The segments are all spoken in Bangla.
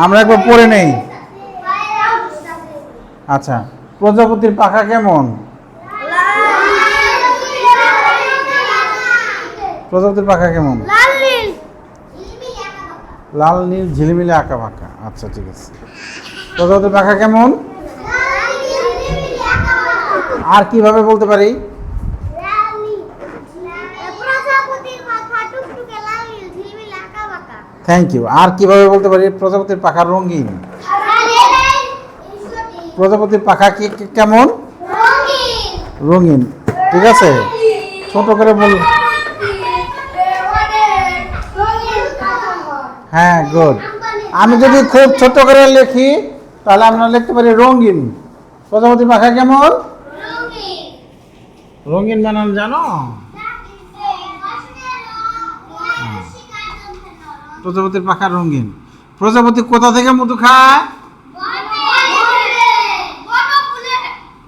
আমরা একবার পড়ে নেই। আচ্ছা, প্রজাপতির পাখা কেমন? প্রজাপতির পাখা কেমন? লাল নীল ঝিলিমিলি আঁকা বাঁকা। আচ্ছা ঠিক আছে। প্রজাপতির পাখা কেমন? আর কিভাবে বলতে পারি? Thank you. আর কিভাবে বলতে পারি? প্রজাপতির পাখা রঙিন। প্রজাপতির পাখা কি কেমন? রঙিন। ঠিক আছে, ছোট করে বল। হ্যাঁ, গুড। আমি যদি খুব ছোট করে লিখি তাহলে আমরা লিখতে পারি রঙিন। প্রজাপতির পাখা কেমন? রঙিন বানান জানো? প্রজাপতির পাখা রঙিন। প্রজাপতি কোথা থেকে মধু খায়?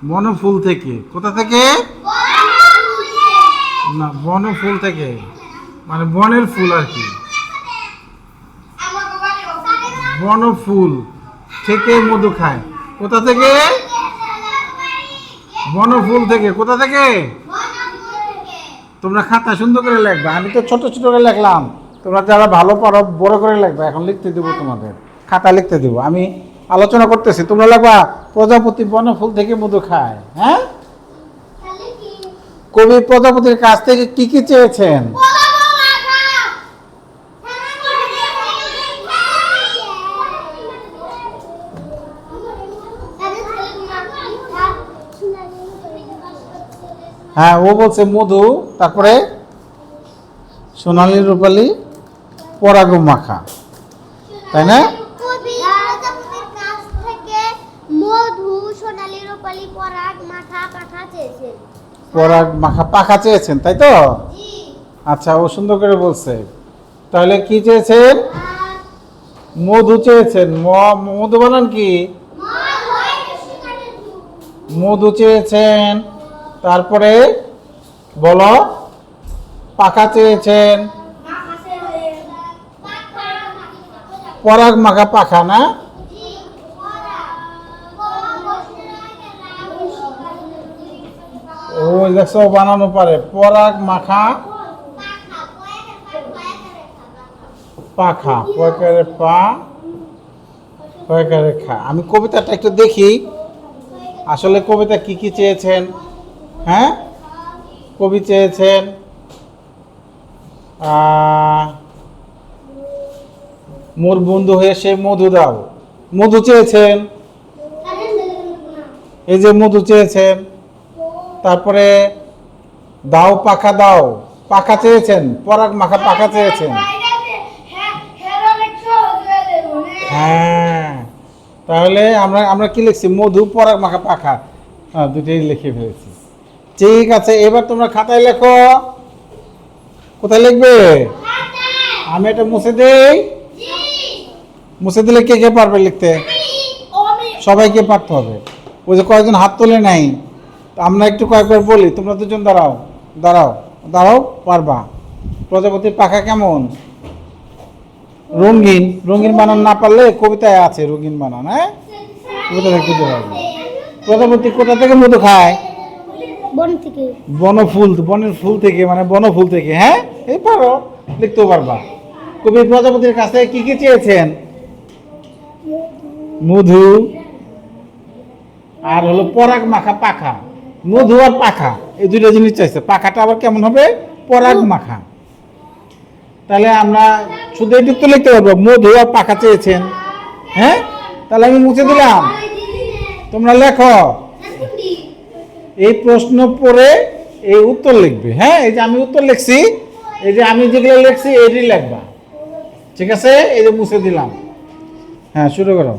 বনফুল থেকে। কোথা থেকে? না, বনফুল থেকে, মানে বনের ফুল আর কি। বনফুল থেকে মধু খায়। কোথা থেকে? বনফুল থেকে। কোথা থেকে? তোমরা খাতা সুন্দর করে লিখবা। আমি তো ছোট ছোট করে লিখলাম, তোমরা যারা ভালো পারো বড় করে লিখবা। এখন লিখতে দেবো, তোমাদের খাতা লিখতে দেবো। আমি আলোচনা করতেছি, তোমরা লিখবা প্রজাপতি বনফুল থেকে মধু খায়। হ্যাঁ, কবি প্রজাপতির কাছ থেকে কি কি চেয়েছেন? হ্যাঁ, ও বলছে মধু, তারপরে সোনালী রূপালী পরাগ মাখা, তাই না? পরাগ মাখা পাখা চেয়েছেন, তাই তো? আচ্ছা, ও সুন্দর করে বলছে। তাহলে কি চেয়েছেন? মধু চেয়েছেন। মধু বানান কি? মধু চেয়েছেন। তারপরে বলো, পাখা চেয়েছেন। পরাগ মাখা পাখা না? ও দেখছো, বানানো পারে। পরাগ মাখা পাখা, পয়কারে পা, পয়কারে খা। আমি কবিতাটা একটু দেখি, আসলে কবিতা কি কি চেয়েছেন। হ্যাঁ, কবি চেয়েছেন মোর বন্ধু হয়ে সে মধু দাও। মধু চেয়েছেন, এই যে মধু চেয়েছেন। তারপরে দাও পাখা দাও, পাখা চেয়েছেন। পরাগ মাখা পাখা চেয়েছেন। হ্যাঁ, তাহলে আমরা কি লিখছি? মধু, পরাগ মাখা পাখা, দুটোই লিখে ফেলেছি। ঠিক আছে, এবার তোমরা খাতায় লেখো। কোথায় লিখবে? আমি এটা মুছে দেই। মুছে দিলে কে কে পারবে লিখতে? সবাইকে পারতে হবে। ওই যে কয়েকজন হাত তোলে নাই, আমরা একটু কয়েকবার বলি। তোমরা দুজন দাঁড়াও, দাঁড়াও, দাঁড়াও, পারবা। প্রজাপতির পাখা কেমন? রঙিন। রঙিন বানান না পারলে কবিতায় আছে রঙিন বানান। হ্যাঁ, কবিতা দেখতে পারবে। প্রজাপতি কোথা থেকে মধু খায়? বনফুল। বনের ফুল থেকে, মানে বনফুল থেকে। হ্যাঁ, এই পারো, লিখতেও পারবা। কবি প্রজাপতির কাছে কি কি চেয়েছেন? মধু, আর হলো পরাগ মাখা পাখা। মধু আর পাখা, এই দুইটা জিনিস চাইছে। পাখাটা আবার কেমন হবে? পরাগ মাখা। তাহলে আমরা শুধু এইটুকু তো লিখতে পারবো, মধু আর পাখা চেয়েছেন। হ্যাঁ, তাহলে আমি মুছে দিলাম, তোমরা লেখো। এই প্রশ্ন পড়ে এই উত্তর লিখবে। হ্যাঁ, এই যে আমি উত্তর লিখছি, এই যে আমি যেগুলো লিখছি এইটাই লিখবা। ঠিক আছে, এই যে মুছে দিলাম। হ্যাঁ, শুরু করো।